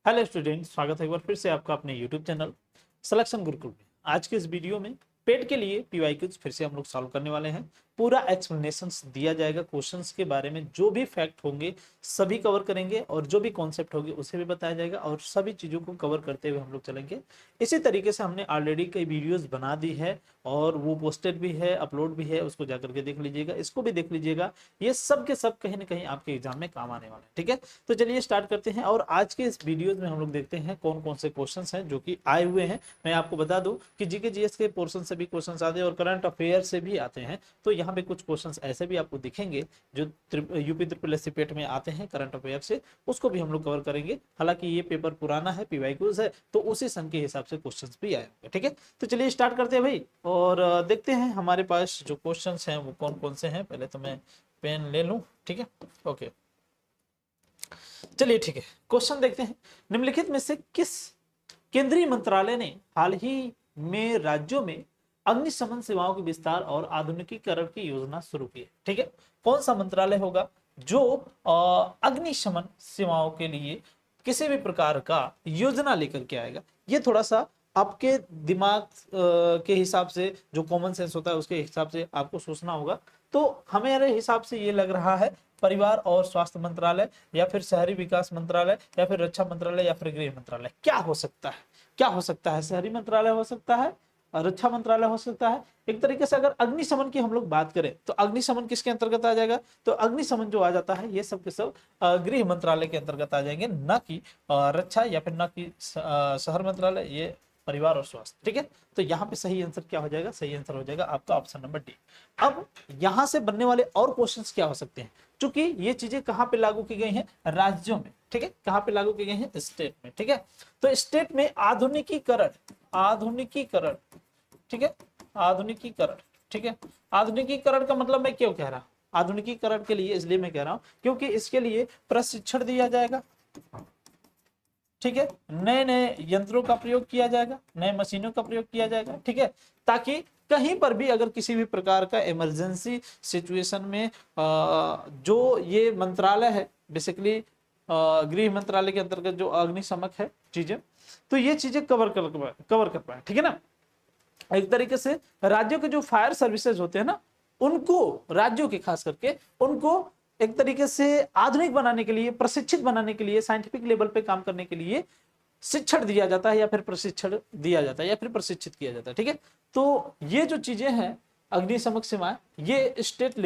Hello student, स्वागत है एक बार फिर से आपका अपने यूट्यूब चैनल सिलेक्शन गुरुकुल में। आज के इस वीडियो में पेट के लिए पीवाईक्यूज फिर से हम लोग सॉल्व करने वाले हैं। पूरा एक्सप्लेनेशंस दिया जाएगा, क्वेश्चंस के बारे में जो भी फैक्ट होंगे सभी कवर करेंगे और जो भी कॉन्सेप्ट होंगे उसे भी बताया जाएगा और सभी चीज़ों को कवर करते हुए हम लोग चलेंगे। इसी तरीके से हमने ऑलरेडी कई वीडियोस बना दी है और वो पोस्टेड भी है, अपलोड भी है, उसको जाकर के देख लीजिएगा, इसको भी देख लीजिएगा। ये सब के सब कहीं ना कहीं आपके एग्जाम में काम आने वाले हैं। ठीक है, तो चलिए स्टार्ट करते हैं और आज के इस वीडियोज में हम लोग देखते हैं कौन कौन से क्वेश्चंस हैं जो कि आए हुए हैं। मैं आपको बता दूं कि जीके जीएस के पोर्शन से भी क्वेश्चंस आते हैं और करंट अफेयर से भी आते हैं। तो यहाँ पे कुछ क्वेश्चंस ऐसे भी आपको दिखेंगे जो यूपी ट्रिपल एससी पेट में आते हैं करंट अफेयर से, उसको भी हम लोग कवर करेंगे। हालांकि ये पेपर पुराना है, पीवाईक्यूज है, तो उसी सन के हिसाब से क्वेश्चंस भी आए होंगे। ठीक है, तो चलिए स्टार्ट करते हैं भाई और देखते हैं हमारे पास जो क्वेश्चंस हैं वो कौन कौन से हैं। पहले तो मैं पेन ले लूं। ठीक है, ओके, चलिए ठीक है, क्वेश्चन देखते हैं। निम्नलिखित में से किस केंद्रीय मंत्रालय ने हाल ही में राज्यों में अग्निशमन सेवाओं के विस्तार और आधुनिकीकरण की योजना शुरू की है? ठीक है, कौन सा मंत्रालय होगा जो अग्निशमन सेवाओं के लिए किसी भी प्रकार का योजना लेकर के आएगा? ये थोड़ा सा आपके दिमाग के हिसाब से, जो कॉमन सेंस होता है उसके हिसाब से आपको सोचना होगा। तो हमारे हिसाब से ये लग रहा है परिवार और स्वास्थ्य मंत्रालय, या फिर शहरी विकास मंत्रालय, या फिर रक्षा मंत्रालय, या फिर गृह मंत्रालय। क्या हो सकता है? क्या हो सकता है? शहरी मंत्रालय हो सकता है, रक्षा मंत्रालय हो सकता है। एक तरीके से अगर अग्निशमन की हम लोग बात करें तो अग्निशमन किसके अंतर्गत आ जाएगा? तो अग्निशमन जो आ जाता है ये सब के सब गृह मंत्रालय के अंतर्गत आ जाएंगे, ना कि रक्षा या फिर ना कि शहर मंत्रालय, ये परिवार और स्वास्थ्य। ठीक है, तो यहाँ पे सही आंसर क्या हो जाएगा? सही आंसर हो जाएगा आपका ऑप्शन नंबर डी। अब यहाँ से बनने वाले और क्वेश्चंस क्या हो सकते हैं? क्योंकि ये चीजें कहाँ पे लागू की गई हैं? राज्यों में। ठीक है, कहाँ पे लागू की गई हैं? स्टेट में। ठीक है, तो स्टेट में आधुनिकीकरण, आधुनिकीकरण, ठीक है, आधुनिकीकरण। ठीक है, आधुनिकीकरण का मतलब मैं क्यों कह रहा हूं? आधुनिकीकरण के लिए इसलिए मैं कह रहा हूं क्योंकि इसके लिए प्रशिक्षण दिया जाएगा। ठीक है, नए नए यंत्रों का प्रयोग किया जाएगा, नए मशीनों का प्रयोग किया जाएगा। ठीक है, ताकि कहीं पर भी अगर किसी भी प्रकार का इमरजेंसी सिचुएशन में जो ये मंत्रालय है, बेसिकली गृह मंत्रालय के अंतर्गत जो अग्निशमक है चीजें, तो ये चीजें कवर कर पाए। ठीक है ना, एक तरीके से राज्यों के जो फायर सर्विसेज होते हैं ना, उनको, राज्यों के खास करके उनको एक तरीके से आधुनिक बनाने के लिए, प्रशिक्षित बनाने के लिए, साइंटिफिक लेवल पे काम करने के लिए शिक्षण दिया जाता है, या फिर प्रशिक्षण दिया जाता है, या फिर प्रशिक्षित किया जाता है। ठीक है, तो ये जो चीजें हैं अग्निशमक सेवाएं, ये स्टेट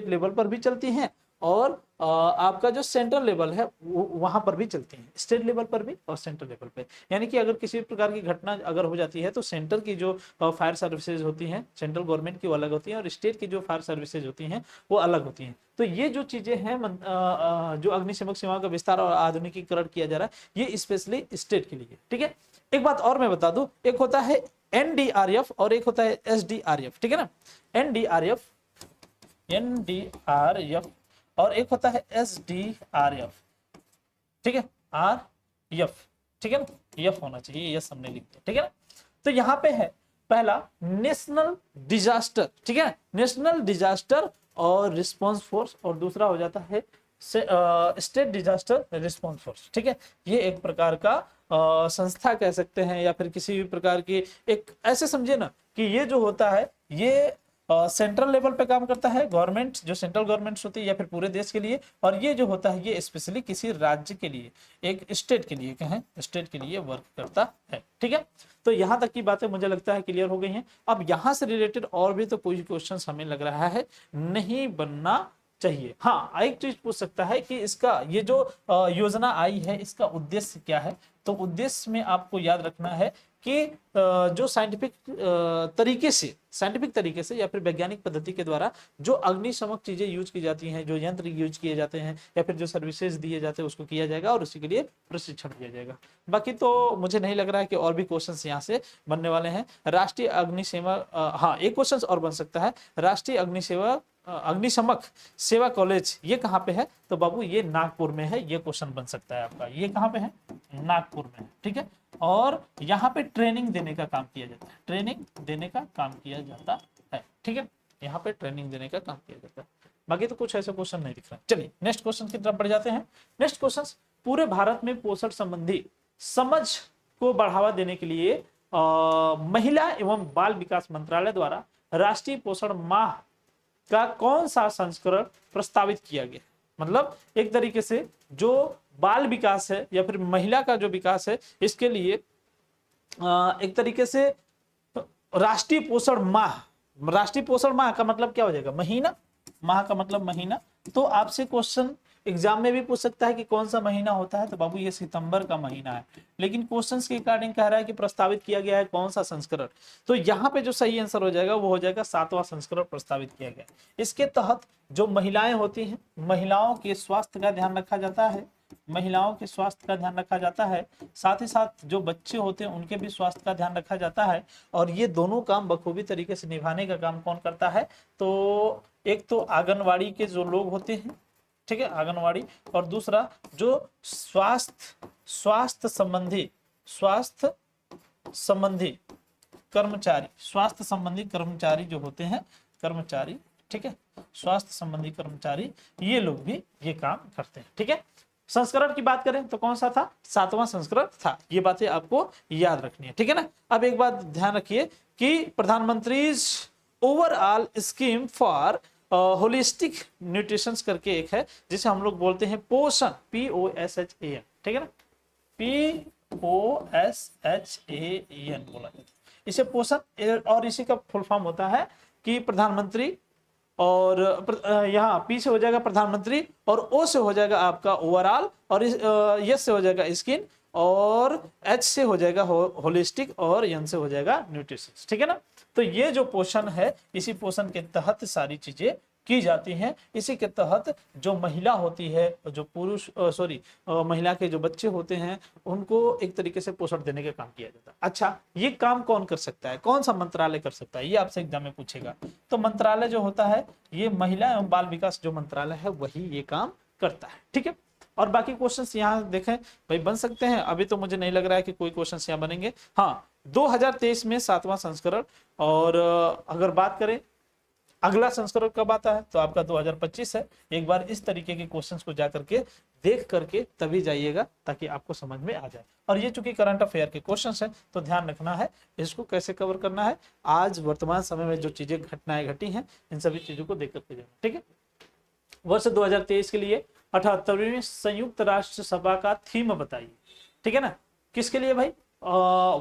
लेवल पर भी चलती हैं और आपका जो सेंट्रल लेवल है वहां पर भी चलती हैं, स्टेट लेवल पर भी और सेंट्रल लेवल पे। यानी कि अगर किसी प्रकार की घटना अगर हो जाती है तो सेंटर की जो फायर सर्विसेज होती हैं, सेंट्रल गवर्नमेंट की वो अलग होती हैं और स्टेट की जो फायर सर्विसेज होती हैं वो अलग होती हैं। तो ये जो चीजें हैं जो अग्निशमक सेवाओं का विस्तार और आधुनिकीकरण किया जा रहा है, ये स्पेशली स्टेट के लिए। ठीक है, एक बात और मैं बता दूं, एक होता है एनडीआरएफ और एक होता है एसडीआरएफ। ठीक है ना, एनडीआरएफ, एनडीआरएफ और एक होता है एसडीआरएफ। ठीक है, आर एफ। ठीक है ना, एफ होना चाहिए, यस हमने लिख दिया। ठीक है ना, तो यहां पे है पहला नेशनल डिजास्टर। ठीक है, नेशनल डिजास्टर और रिस्पांस फोर्स, और दूसरा हो जाता है स्टेट डिजास्टर रिस्पांस फोर्स। ठीक है, ये एक प्रकार का संस्था कह सकते हैं, या फिर किसी भी प्रकार की एक, ऐसे समझिए ना कि ये जो होता है ये सेंट्रल लेवल पे काम करता है, गवर्नमेंट जो सेंट्रल गवर्नमेंट होती है, या फिर पूरे देश के लिए, और ये जो होता है ये स्पेशली किसी राज्य के लिए, एक स्टेट के लिए, कहें स्टेट के लिए वर्क करता है। ठीक है, तो यहां तक की बातें मुझे लगता है क्लियर हो गई हैं। अब यहां से रिलेटेड और भी तो कोई क्वेश्चन हमें लग रहा है नहीं बनना चाहिए। हाँ, एक चीज पूछ सकता है कि इसका ये जो योजना आई है इसका उद्देश्य क्या है? तो उद्देश्य में आपको याद रखना है कि जो साइंटिफिक तरीके से या फिर वैज्ञानिक पद्धति के द्वारा जो अग्निशमक चीजें यूज की जाती हैं, जो यंत्र यूज किए जाते हैं, या फिर जो सर्विसेज दिए जाते हैं, उसको किया जाएगा और उसी के लिए प्रशिक्षण दिया जाएगा। बाकी तो मुझे नहीं लग रहा है कि और भी क्वेश्चंस यहाँ से बनने वाले हैं। राष्ट्रीय अग्निसेवा, हाँ एक क्वेश्चन और बन सकता है, राष्ट्रीय अग्निशमक सेवा कॉलेज ये कहाँ पे है? तो बाबू ये नागपुर में है। ये क्वेश्चन बन सकता है आपका, ये कहाँ पे है? नागपुर में है। ठीक है, और यहाँ पे ट्रेनिंग देने का काम किया जाता है, ट्रेनिंग देने का काम किया जाता है। ठीक है, यहाँ पे ट्रेनिंग देने का काम किया जाता है। बाकी तो कुछ ऐसे क्वेश्चन नहीं दिख रहा। चलिए नेक्स्ट क्वेश्चन की तरफ बढ़ जाते हैं। नेक्स्ट क्वेश्चन, पूरे भारत में पोषण संबंधी समझ को बढ़ावा देने के लिए महिला एवं बाल विकास मंत्रालय द्वारा राष्ट्रीय पोषण माह का कौन सा संस्करण प्रस्तावित किया गया? मतलब एक तरीके से जो बाल विकास है या फिर महिला का जो विकास है, इसके लिए एक तरीके से राष्ट्रीय पोषण माह का मतलब क्या हो जाएगा? महीना। माह का मतलब महीना। तो आपसे क्वेश्चन एग्जाम में भी पूछ सकता है कि कौन सा महीना होता है, तो बाबू ये सितंबर का महीना है, लेकिन क्वेश्चंस के अकॉर्डिंग कह रहा है कि प्रस्तावित किया गया है कौन सा संस्करण। तो यहाँ पे जो सही आंसर हो जाएगा वो हो जाएगा 7वां संस्करण प्रस्तावित किया गया। इसके तहत जो महिलाएं होती हैं, महिलाओं के स्वास्थ्य का ध्यान रखा जाता है, महिलाओं के स्वास्थ्य का ध्यान रखा जाता है, साथ ही साथ जो बच्चे होते हैं उनके भी स्वास्थ्य का ध्यान रखा जाता है। और ये दोनों काम बखूबी तरीके से निभाने का काम कौन करता है? तो एक तो आंगनवाड़ी के जो लोग होते हैं, ठीक है, आंगनवाड़ी, और दूसरा जो स्वास्थ्य संबंधी कर्मचारी जो होते हैं, कर्मचारी, ठीक है, स्वास्थ्य संबंधी कर्मचारी, ये लोग भी ये काम करते हैं। ठीक है, संस्करण की बात करें तो कौन सा था? 7वां संस्करण था। ये बातें आपको याद रखनी है, ठीक है ना। अब एक बात ध्यान रखिए कि प्रधानमंत्री overall scheme for holistic nutrition करके एक है, जिसे हम लोग बोलते हैं पोषण, POSHAN, ठीक है ना, POSHAN बोला जाता है इसे पोषण। और इसी का फुल फॉर्म होता है कि प्रधानमंत्री, और यहाँ पी से हो जाएगा प्रधानमंत्री, और ओ से हो जाएगा आपका ओवरऑल, और यस से हो जाएगा स्किन, और एच से हो जाएगा होलिस्टिक, और एन से हो जाएगा न्यूट्रिशन, ठीक है ना। तो ये जो पोषण है, इसी पोषण के तहत सारी चीजें की जाती हैं। इसी के तहत जो महिला होती है, जो पुरुष महिला के जो बच्चे होते हैं, उनको एक तरीके से पोषण देने का काम किया जाता है। अच्छा, ये काम कौन कर सकता है? कौन सा मंत्रालय कर सकता है? ये आपसे एग्जाम में पूछेगा। तो मंत्रालय जो होता है, ये महिला एवं बाल विकास जो मंत्रालय है, वही ये काम करता है। ठीक है, और बाकी क्वेश्चंस यहाँ देखें भाई बन सकते हैं। अभी तो मुझे नहीं लग रहा है कि कोई क्वेश्चंस यहाँ बनेंगे। हाँ, 2023 में 7वां संस्करण, और अगर बात करें अगला संस्करण कब आता है, तो आपका 2025 है। एक बार इस तरीके के क्वेश्चंस को जाकर के देख करके तभी जाइएगा, ताकि आपको समझ में आ जाए। और ये चूंकि करंट अफेयर के क्वेश्चंस हैं, तो ध्यान रखना है इसको कैसे कवर करना है। आज वर्तमान समय में जो चीजें घटनाएं घटी हैं, इन सभी चीजों को देख करके जाना। ठीक है, वर्ष 2023 के लिए 78वीं संयुक्त राष्ट्र सभा का थीम बताइए। ठीक है ना, किसके लिए भाई?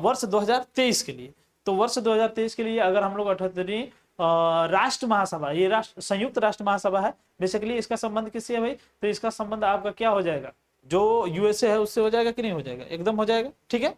वर्ष 2023 के लिए। तो वर्ष 2023 के लिए अगर हम लोग 78वीं राष्ट्र महासभा, ये संयुक्त राष्ट्र महासभा है बेसिकली, इसका संबंध किससे है भाई? तो इसका संबंध आपका क्या हो जाएगा? जो यूएसए है उससे हो जाएगा कि नहीं हो जाएगा? एकदम हो जाएगा। ठीक है,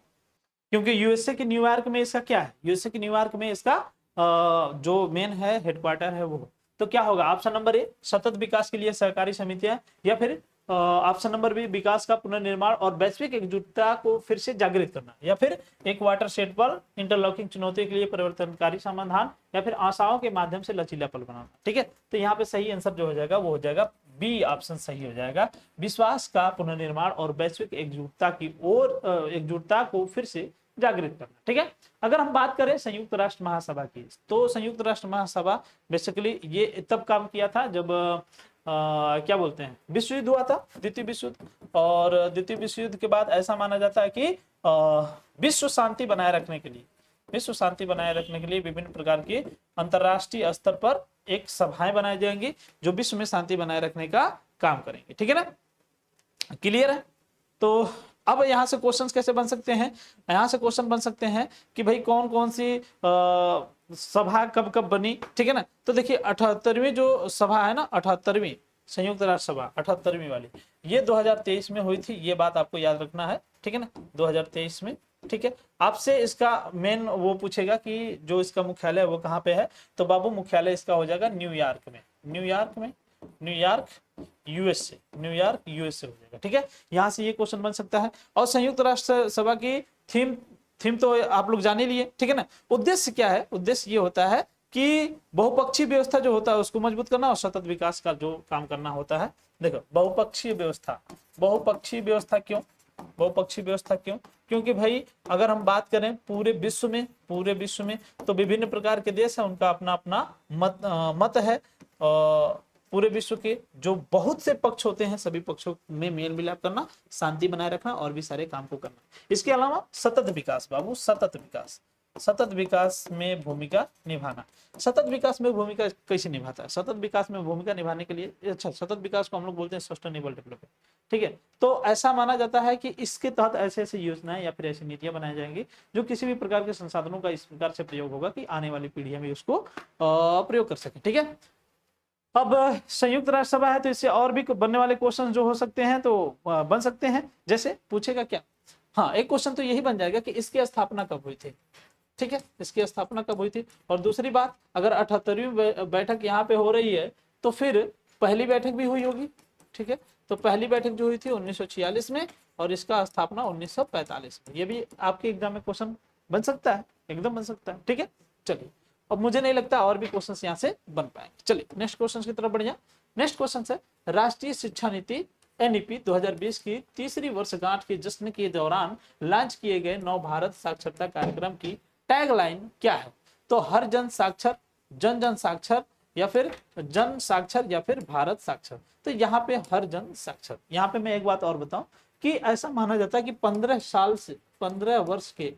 क्योंकि यूएसए के न्यूयॉर्क में इसका क्या है? यूएसए के न्यूयॉर्क में इसका जो मेन है हेडक्वार्टर है वो। तो क्या होगा? ऑप्शन नंबर ए, सतत विकास के लिए सहकारी समितियां, या फिर ऑप्शन नंबर बी, विकास का पुनर्निर्माण और वैश्विक एकजुटता को फिर से जागृत करना, या फिर एक वाटर सेट पर इंटरलॉकिंग चुनौती के लिए परिवर्तनकारी समाधान, या फिर आशाओं के माध्यम से लचीलापन बनाना। ठीक है, तो यहाँ पे सही आंसर जो हो जाएगा वो हो जाएगा बी ऑप्शन सही हो जाएगा, विश्वास का पुनर्निर्माण और वैश्विक एकजुटता की ओर एकजुटता को फिर से जागृत करना। ठीक है, अगर हम बात करें संयुक्त राष्ट्र महासभा की, तो संयुक्त राष्ट्र महासभा बेसिकली ये तब काम किया था जब क्या बोलते हैं, विश्व युद्ध हुआ था, द्वितीय विश्व युद्ध। और द्वितीय विश्व युद्ध के बाद ऐसा माना जाता है कि विश्व शांति बनाए रखने के लिए विभिन्न प्रकार की अंतरराष्ट्रीय स्तर पर एक सभाएं बनाई जाएंगी जो विश्व में शांति बनाए रखने का काम करेंगे। ठीक है ना, क्लियर है? तो अब यहाँ से क्वेश्चंस कैसे बन सकते हैं? यहाँ से क्वेश्चन बन सकते हैं कि भाई कौन कौन सी सभा कब कब बनी। ठीक है ना, तो देखिए 78वीं जो सभा है ना, 78वीं संयुक्त राष्ट्र सभा 78वीं वाली, ये 2023 में हुई थी। ये बात आपको याद रखना है। ठीक है ना, 2023 में। ठीक है, आपसे इसका मेन वो पूछेगा कि जो इसका मुख्यालय है वो कहाँ पे है, तो बाबू मुख्यालय इसका हो जाएगा न्यूयॉर्क में, न्यूयॉर्क यूएसए हो जाएगा। ठीक है, यहां से ये क्वेश्चन बन सकता है। और संयुक्त राष्ट्र सभा की थीम तो आप लोग जान ही लिए। ठीक है ना, उद्देश्य क्या है? उद्देश्य ये होता है कि बहुपक्षीय व्यवस्था जो होता है उसको मजबूत करना और सतत विकास का जो काम करना होता है। देखो, बहुपक्षीय व्यवस्था क्यों? क्योंकि भाई अगर हम बात करें पूरे विश्व में तो विभिन्न प्रकार के देश है, उनका अपना अपना मत है। पूरे विश्व के जो बहुत से पक्ष होते हैं सभी पक्षों में मेल मिलाप करना, शांति बनाए रखना और भी सारे काम को करना। इसके अलावा सतत विकास बाबू, सतत विकास, सतत विकास में भूमिका निभाना। सतत विकास में भूमिका कैसे निभाता है? सतत विकास में भूमिका निभाने के लिए, अच्छा, सतत विकास को हम लोग बोलते हैं सस्टेनेबल डेवलपमेंट, ठीक है। तो ऐसा माना जाता है कि इसके तहत ऐसे ऐसे योजनाएं या फिर ऐसी नीतियां बनाई जाएंगी जो किसी भी प्रकार के संसाधनों का इस प्रकार से प्रयोग होगा कि आने वाली पीढ़ियां भी उसको प्रयोग कर सके, ठीक है। अब संयुक्त राष्ट्र सभा है तो इससे और भी बनने वाले क्वेश्चन जो हो सकते हैं तो बन सकते हैं। जैसे पूछेगा क्या, हाँ, एक क्वेश्चन तो यही बन जाएगा कि इसकी स्थापना कब हुई थी, ठीक है, इसकी स्थापना कब हुई थी। और दूसरी बात, अगर 78वीं बैठक यहाँ पे हो रही है तो फिर पहली बैठक भी हुई होगी, ठीक है। तो पहली बैठक जो हुई थी 1946 में और इसका स्थापना 1945 में। ये भी आपके एग्जाम में क्वेश्चन बन सकता है, एकदम बन सकता है, ठीक है। चलिए, अब मुझे नहीं लगता और भी क्वेश्चन यहाँ से बन पाएंगे। चलिए नेक्स्ट क्वेश्चन की तरफ बढ़िया। नेक्स्ट क्वेश्चन है, राष्ट्रीय शिक्षा नीति एनईपी 2020 की तीसरी वर्षगांठ के जश्न के दौरान लॉन्च किए गए नव भारत साक्षरता कार्यक्रम की टैगलाइन क्या है? तो हर जन साक्षर, जन जन साक्षर, या फिर जन साक्षर, या फिर भारत साक्षर। तो यहाँ पे हर जन साक्षर। यहाँ पे मैं एक बात और बताऊं कि ऐसा माना जाता है कि 15 साल से 15 वर्ष के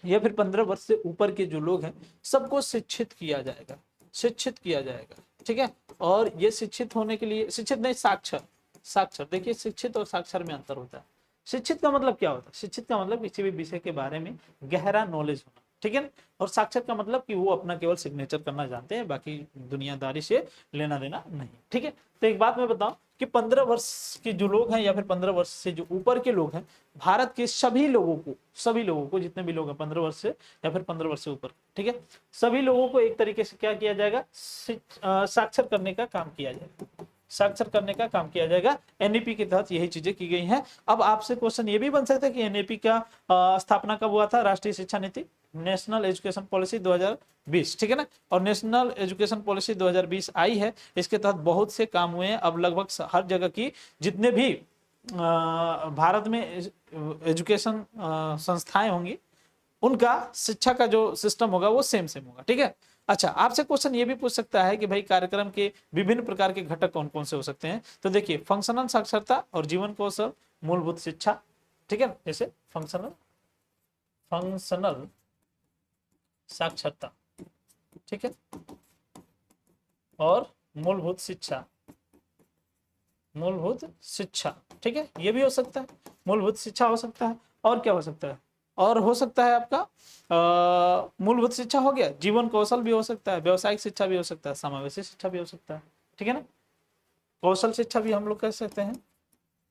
या फिर 15 वर्ष से ऊपर के जो लोग हैं सबको शिक्षित किया जाएगा, शिक्षित किया जाएगा, ठीक है। और ये शिक्षित होने के लिए, शिक्षित नहीं, साक्षर, साक्षर। देखिए, शिक्षित और साक्षर में अंतर होता है। शिक्षित का मतलब क्या होता है? शिक्षित का मतलब किसी भी विषय के बारे में गहरा नॉलेज होना, ठीक है। और साक्षर का मतलब कि वो अपना केवल सिग्नेचर करना जानते हैं, बाकी दुनियादारी से लेना देना नहीं, ठीक है। तो एक बात मैं बताऊं कि 15 वर्ष के जो लोग हैं या फिर 15 वर्ष से जो ऊपर के लोग हैं, भारत के सभी लोगों को जितने भी लोग हैं 15 वर्ष से या फिर 15 वर्ष से ऊपर, ठीक है, सभी लोगों को एक तरीके से क्या किया जाएगा? साक्षर करने का काम किया जाएगा, साक्षर करने का काम किया जाएगा। एनईपी के तहत यही चीजें की गई हैं। अब आपसे क्वेश्चन ये भी बन सकता है कि एनईपी का स्थापना कब हुआ था? राष्ट्रीय शिक्षा नीति, नेशनल एजुकेशन पॉलिसी 2020, ठीक है ना। और नेशनल एजुकेशन पॉलिसी 2020 आई है, इसके तहत बहुत से काम हुए हैं। अब लगभग हर जगह की जितने भी भारत में एजुकेशन संस्थाएं होंगी उनका शिक्षा का जो सिस्टम होगा वो सेम होगा, ठीक है। अच्छा, आपसे क्वेश्चन ये भी पूछ सकता है कि भाई कार्यक्रम के विभिन्न प्रकार के घटक कौन कौन से हो सकते हैं? तो देखिए, फंक्शनल साक्षरता और जीवन कौशल, मूलभूत शिक्षा, ठीक है, जैसे फंक्शनल साक्षरता, ठीक है, और मूलभूत शिक्षा, ठीक है, ये भी हो सकता है, मूलभूत शिक्षा हो सकता है। और क्या हो सकता है? और हो सकता है आपका मूलभूत शिक्षा हो गया, जीवन कौशल भी हो सकता है, व्यवसायिक शिक्षा भी हो सकता है, समावेशी शिक्षा भी हो सकता है, ठीक है ना। कौशल शिक्षा भी हम लोग कह सकते हैं,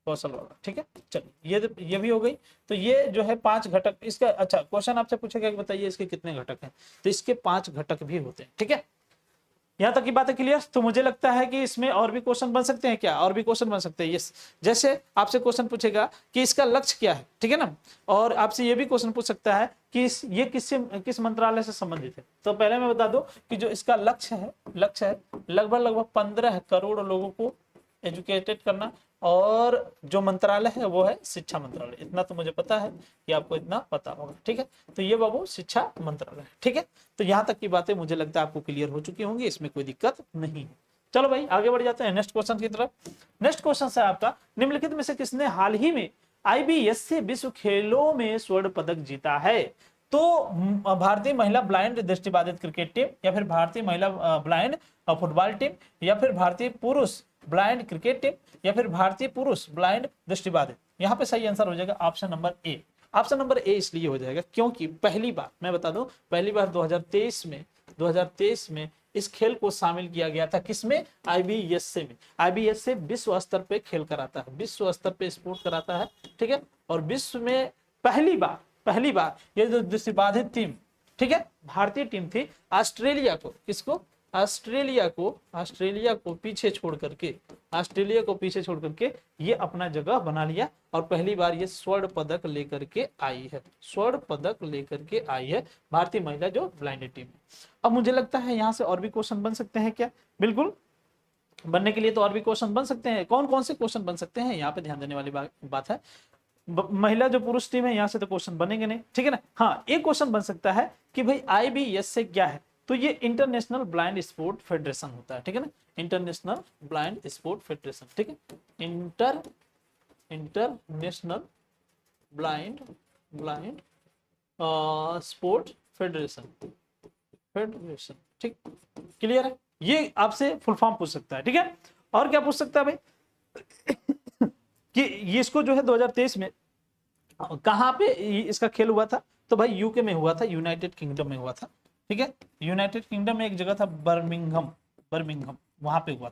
कौशल वाला, ठीक है। चलिए, ये भी हो गई। तो ये जो है 5 घटक इसका। अच्छा, क्वेश्चन आपसे पूछेगा कि बताइए इसके कितने घटक हैं? तो इसके 5 घटक भी होते हैं, ठीक है। यहाँ तक की बात है क्लियर? तो मुझे लगता है कि इसमें और भी क्वेश्चन बन सकते हैं। क्या और भी क्वेश्चन बन सकते हैं? यस। जैसे आपसे क्वेश्चन पूछेगा कि इसका लक्ष्य क्या है, ठीक है ना। और आपसे ये भी क्वेश्चन पूछ सकता है कि ये किस मंत्रालय से संबंधित है। तो पहले मैं बता दूं कि जो इसका लक्ष्य है लगभग 15 करोड़ लोगों को एजुकेटेड करना। और जो मंत्रालय है वो है शिक्षा मंत्रालय। इतना तो मुझे पता है कि आपको इतना पता होगा, ठीक है। तो ये बाबू शिक्षा मंत्रालय, ठीक है। तो यहाँ तक की बातें मुझे लगता है आपको क्लियर हो चुकी होंगी, इसमें कोई दिक्कत नहीं है। चलो भाई, आगे बढ़ जाते हैं नेक्स्ट क्वेश्चन की तरफ। नेक्स्ट क्वेश्चन है आपका, निम्नलिखित में से किसने हाल ही में IBS से विश्व खेलों में स्वर्ण पदक जीता है? तो भारतीय महिला ब्लाइंड दृष्टिबाधित क्रिकेट टीम, या फिर भारतीय महिला ब्लाइंड फुटबॉल टीम, या फिर भारतीय पुरुष ब्लाइंड क्रिकेट टीम, या फिर भारतीय पुरुष ब्लाइंड दृष्टिबाधित। यहाँ पे सही आंसर हो जाएगा option number A. Option number A इसलिए हो जाएगा क्योंकि पहली बार, मैं बता दूं, पहली बार 2023 में इस खेल को शामिल किया गया था। किसमें? IBS में। IBS से विश्व स्तर पे खेल कराता है, विश्व स्तर पे स्पोर्ट कराता है, ठीक है। और विश्व में पहली बार ये जो दृष्टिबाधित टीम, ठीक है, भारतीय टीम थी, ऑस्ट्रेलिया को पीछे छोड़ करके ये अपना जगह बना लिया और पहली बार ये स्वर्ण पदक लेकर के आई है, भारतीय महिला जो ब्लाइंड टीम है। अब मुझे लगता है यहाँ से और भी क्वेश्चन बन सकते हैं क्या? बिल्कुल, बनने के लिए तो और भी क्वेश्चन बन सकते हैं। कौन कौन से क्वेश्चन बन सकते हैं, यहाँ पे ध्यान देने वाली बात है। महिला जो पुरुष टीम है, यहाँ से तो क्वेश्चन बनेंगे नहीं, ठीक है ना। हाँ, एक क्वेश्चन बन सकता है कि भाई IBS से क्या है? तो ये इंटरनेशनल ब्लाइंड स्पोर्ट फेडरेशन होता है, ठीक है ना, इंटरनेशनल ब्लाइंड स्पोर्ट फेडरेशन, ठीक है, इंटरनेशनल ब्लाइंड स्पोर्ट फेडरेशन, ठीक, क्लियर है। ये आपसे फुल फॉर्म पूछ सकता है, ठीक है। और क्या पूछ सकता है भाई कि ये इसको जो है 2023 में कहां पे इसका खेल हुआ था, तो भाई यूके में हुआ था, यूनाइटेड किंगडम में हुआ था, ठीक है, यूनाइटेड किंगडम में एक जगह था बर्मिंघम वहां पे हुआ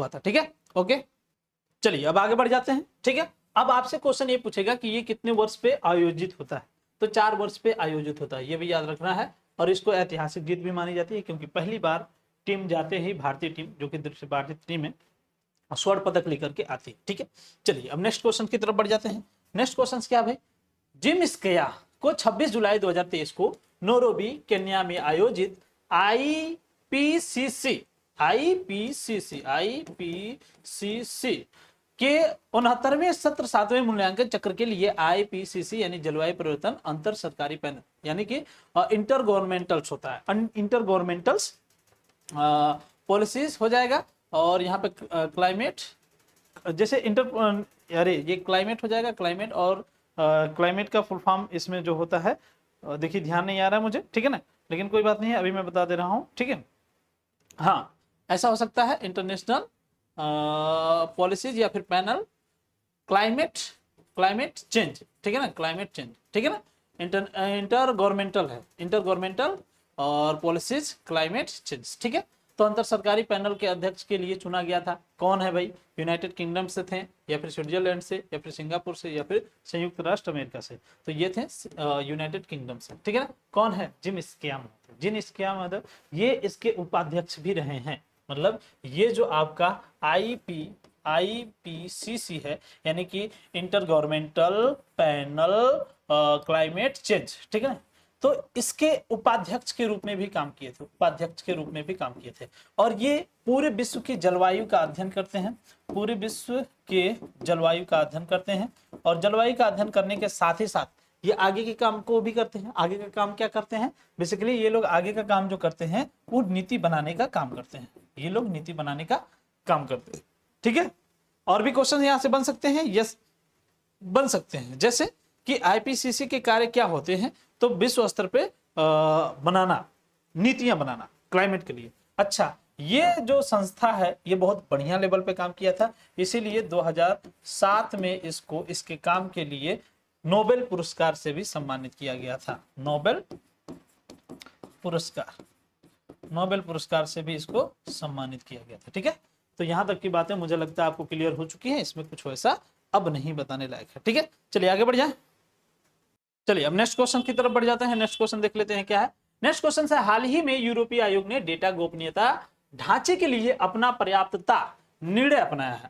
था, ठीक है, ओके। चलिए अब आगे बढ़ जाते हैं, ठीक है। अब आपसे क्वेश्चन ये पूछेगा कि ये कितने वर्ष पे आयोजित होता है, तो 4 वर्ष पे आयोजित होता है, ये भी याद रखना है। और इसको ऐतिहासिक जीत भी मानी जाती है, क्योंकि पहली बार टीम जाते ही भारतीय टीम, जो कि भारतीय टीम है, स्वर्ण पदक लेकर के आती है, ठीक है। चलिए अब नेक्स्ट क्वेश्चन की तरफ बढ़ जाते हैं। नेक्स्ट क्वेश्चन क्या भाई, जिम स्किया को 26 जुलाई 2023 को नैरोबी केन्या में आयोजित आईपीसीसी के 69वें सत्र 7वें मूल्यांकन चक्र के लिए आईपीसीसी यानी जलवायु परिवर्तन अंतर सरकारी पैनल, यानी कि इंटर गवर्नमेंटल्स होता है, इंटर गवर्नमेंटल्स पॉलिसीज हो जाएगा। और यहाँ पे क्लाइमेट, जैसे ये क्लाइमेट हो जाएगा, क्लाइमेट, और क्लाइमेट का फुल फॉर्म इसमें जो होता है, देखिए ध्यान नहीं आ रहा है मुझे, ठीक है ना, लेकिन कोई बात नहीं है, अभी मैं बता दे रहा हूँ, ठीक है। हाँ, ऐसा हो सकता है इंटरनेशनल पॉलिसीज या फिर पैनल क्लाइमेट चेंज, ठीक है ना, क्लाइमेट चेंज, ठीक है ना, इंटर गवर्नमेंटल है, इंटर गवर्नमेंटल और पॉलिसीज क्लाइमेट चेंज, ठीक है। तो अंतर सरकारी पैनल के अध्यक्ष के लिए चुना गया था, कौन है भाई, यूनाइटेड किंगडम से थे, या फिर स्विट्जरलैंड से, या फिर सिंगापुर से, या फिर संयुक्त राष्ट्र अमेरिका से, तो ये थे यूनाइटेड किंगडम से, ठीक है ना। कौन है, जिम स्किया, ये इसके उपाध्यक्ष भी रहे हैं, मतलब ये जो आपका आईपीसीसी है, यानी कि inter governmental panel climate change, ठीक है ना, तो इसके उपाध्यक्ष के रूप में भी काम किए थे, और ये पूरे विश्व की जलवायु का अध्ययन करते हैं, और जलवायु का अध्ययन करने के साथ ही साथ ये आगे के काम को भी करते हैं। आगे का काम क्या करते हैं, बेसिकली ये लोग आगे का काम जो करते हैं वो नीति बनाने का काम करते हैं, ठीक है। और भी क्वेश्चन यहाँ से बन सकते हैं, यस बन सकते हैं, जैसे कि आईपीसीसी के कार्य क्या होते हैं, तो विश्व स्तर पे नीतियां बनाना क्लाइमेट के लिए। अच्छा, ये जो संस्था है ये बहुत बढ़िया लेवल पे काम किया था, इसीलिए 2007 में इसके काम के लिए नोबेल पुरस्कार से भी सम्मानित किया गया था, नोबेल पुरस्कार से भी इसको सम्मानित किया गया था, ठीक है। तो यहां तक की बातें मुझे लगता है आपको क्लियर हो चुकी है, इसमें कुछ वैसा अब नहीं बताने लायक है, ठीक है। चलिए आगे बढ़ जाए। चलिए अब नेक्स्ट क्वेश्चन की तरफ बढ़ जाते हैं। नेक्स्ट क्वेश्चन देख लेते हैं क्या है। नेक्स्ट क्वेश्चन है, हाल ही में यूरोपीय आयोग ने डेटा गोपनीयता ढांचे के लिए अपना पर्याप्तता निर्णय अपनाया है।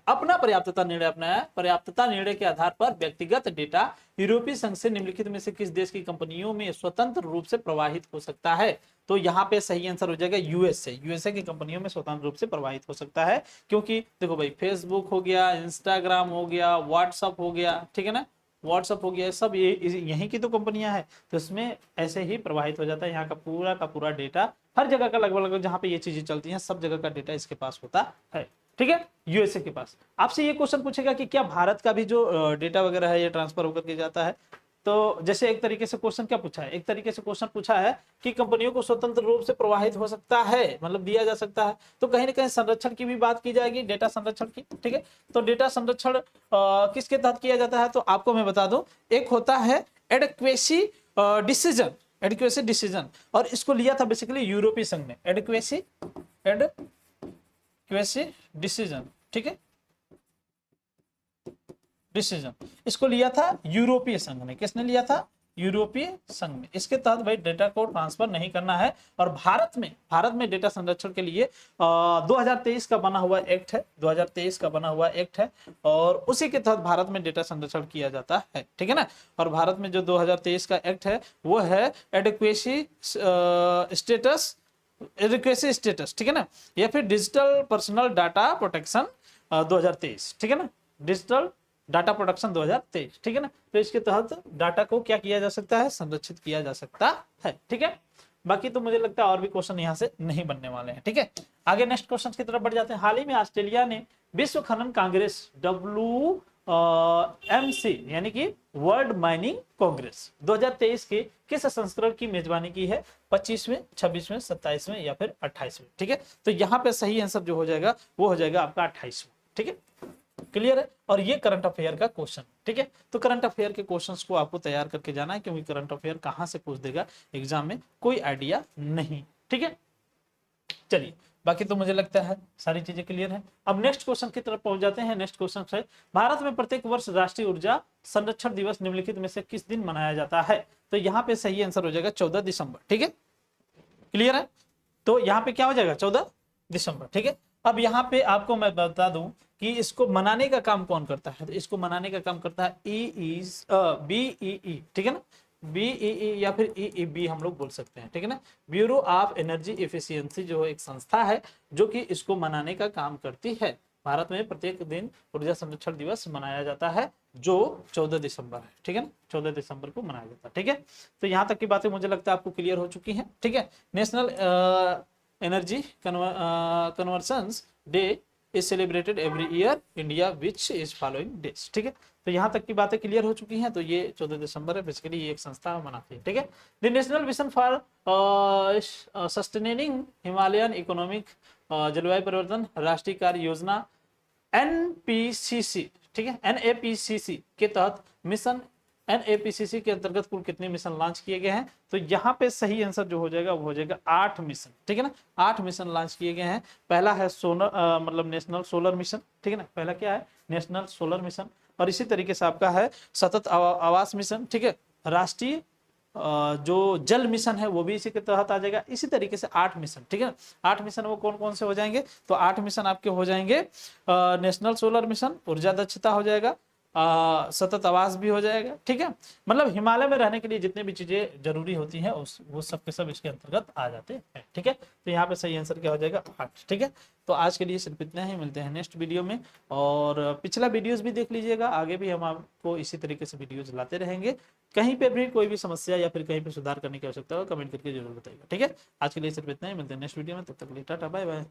पर्याप्तता निर्णय के आधार पर व्यक्तिगत डेटा यूरोपीय संघ से निम्नलिखित में से किस देश की कंपनियों में स्वतंत्र रूप से प्रवाहित हो सकता है, तो यहाँ पे सही आंसर हो जाएगा यूएसए की कंपनियों में स्वतंत्र रूप से प्रवाहित हो सकता है, क्योंकि देखो भाई फेसबुक हो गया, इंस्टाग्राम हो गया, व्हाट्सअप हो गया, ठीक है ना, व्हाट्सअप हो गया, सब ये यहीं की तो कंपनियां हैं, तो इसमें ऐसे ही प्रवाहित हो जाता है। यहाँ का पूरा डेटा हर जगह का लगभग जहाँ पे ये चीजें चलती हैं सब जगह का डेटा इसके पास होता है, ठीक है, यूएसए के पास। आपसे ये क्वेश्चन पूछेगा कि क्या भारत का भी जो डेटा वगैरह है ये ट्रांसफर होकर के जाता है, तो जैसे एक तरीके से क्वेश्चन क्या पूछा है, एक तरीके से क्वेश्चन पूछा है कि कंपनियों को स्वतंत्र रूप से प्रवाहित हो सकता है, मतलब दिया जा सकता है, तो कहीं ना कहीं संरक्षण की भी बात की जाएगी, डेटा संरक्षण की, ठीक है। तो डेटा संरक्षण किसके तहत किया जाता है, तो आपको मैं बता दूं, एक होता है एडिक्वेसी डिसीजन, और इसको लिया था बेसिकली यूरोपीय संघ ने, एडिक्वेसी डिसीजन, ठीक है, डिसीजन इसको लिया था यूरोपीय संघ ने। किसने लिया था, यूरोपीय संघ ने। इसके तहत भाई डेटा को ट्रांसफर नहीं करना है, और भारत में डेटा संरक्षण के लिए 2023 का बना हुआ एक्ट है, 2023 का बना हुआ एक्ट है, और उसी के तहत भारत में डेटा संरक्षण किया जाता है, ठीक है ना। और भारत में जो 2023 का एक्ट है वो है एडिक्वेसी स्टेटस, ठीक है ना, या फिर डिजिटल पर्सनल डाटा प्रोटेक्शन 2023, ठीक है ना, डिजिटल डाटा प्रोटेक्शन 2023, ठीक है ना। तो इसके तहत डाटा को क्या किया जा सकता है, संरक्षित किया जा सकता है, ठीक है। बाकी तो मुझे लगता है और भी क्वेश्चन यहाँ से नहीं बनने वाले हैं। ठीक है, आगे नेक्स्ट क्वेश्चन की तरफ बढ़ जाते हैं। हाल ही में ऑस्ट्रेलिया ने विश्व खनन कांग्रेस WMC यानी कि वर्ल्ड माइनिंग कांग्रेस 2023 के किस संस्करण की मेजबानी की है? 25वें, 26वें, 27वें या फिर 28वें? ठीक है, तो यहाँ पे सही आंसर जो हो जाएगा वो हो जाएगा आपका 28वां। ठीक है, क्लियर है। और ये करंट अफेयर का क्वेश्चन। ठीक है, तो करंट अफेयर के क्वेश्चंस को आपको तैयार करके जाना है, क्योंकि करंट अफेयर कहां से पूछ देगा एग्जाम में कोई आइडिया नहीं। ठीक है, चलिए, बाकी तो मुझे लगता है सारी चीजें क्लियर है। अब नेक्स्ट क्वेश्चन की तरफ पहुंच जाते हैं। नेक्स्ट क्वेश्चन है, भारत में प्रत्येक वर्ष राष्ट्रीय ऊर्जा संरक्षण दिवस निम्नलिखित में से किस दिन मनाया जाता है? तो यहाँ पे सही आंसर हो जाएगा 14 दिसंबर। ठीक है, क्लियर है। तो यहाँ पे क्या हो जाएगा? 14 दिसंबर। ठीक है, अब यहाँ पे आपको मैं बता दूं कि इसको मनाने का काम कौन करता है? तो इसको मनाने का काम करता है BEE। ठीक है ना, BEE या फिर EEB हम लोग बोल सकते हैं। ठीक है ना, ब्यूरो ऑफ एनर्जी एफिशिएंसी जो एक संस्था है जो कि इसको मनाने का काम करती है। भारत में प्रत्येक दिन ऊर्जा संरक्षण दिवस मनाया जाता है जो 14 दिसंबर है। ठीक है ना, 14 दिसंबर को मनाया जाता है। ठीक है, तो यहाँ तक की बातें मुझे लगता है आपको क्लियर हो चुकी हैं। ठीक है, national energy conversions day is celebrated every year India which is following days. ठीक है, तो यहाँ तक की बातें क्लियर हो चुकी हैं। तो ये 14 दिसंबर है, बेसिकली ये एक संस्था मनाती है। ठीक है, the national mission for sustaining Himalayan economic जलवायु परिवर्तन राष्ट्रीय कार्य योजना NPCC, ठीक है, NAPCC के तहत मिशन NAPCC के अंतर्गत कुल कितने मिशन लॉन्च किए गए हैं? तो यहाँ पे सही आंसर जो हो जाएगा वो हो जाएगा 8 मिशन। ठीक है ना, 8 मिशन लॉन्च किए गए हैं। पहला है मतलब नेशनल सोलर मिशन। ठीक है ना, पहला क्या है? National solar mission. और इसी तरीके से आपका है सतत आवास मिशन। ठीक है, राष्ट्रीय जो जल मिशन है वो भी इसी के तहत आ जाएगा। इसी तरीके से 8 मिशन। ठीक है ना, 8 मिशन वो कौन कौन से हो जाएंगे? तो 8 मिशन आपके हो जाएंगे नेशनल सोलर मिशन, ऊर्जा दक्षता हो जाएगा, सतत आवास भी हो जाएगा। ठीक है, मतलब हिमालय में रहने के लिए जितने भी चीजें जरूरी होती हैं वो सब के सब इसके अंतर्गत आ जाते हैं। ठीक है, तो यहाँ पे सही आंसर क्या हो जाएगा? 8। ठीक है, तो आज के लिए सिर्फ इतना ही, मिलते हैं नेक्स्ट वीडियो में। और पिछला वीडियोस भी देख लीजिएगा, आगे भी हम आपको इसी तरीके से वीडियोज लाते रहेंगे। कहीं पे भी कोई भी समस्या या फिर कहीं पे सुधार करने की आवश्यकता हो कमेंट करके जरूर बताइएगा। ठीक है, आज के लिए सिर्फ इतना ही, मिलते हैं नेक्स्ट वीडियो में। तब तक के लिए टाटा बाय बाय।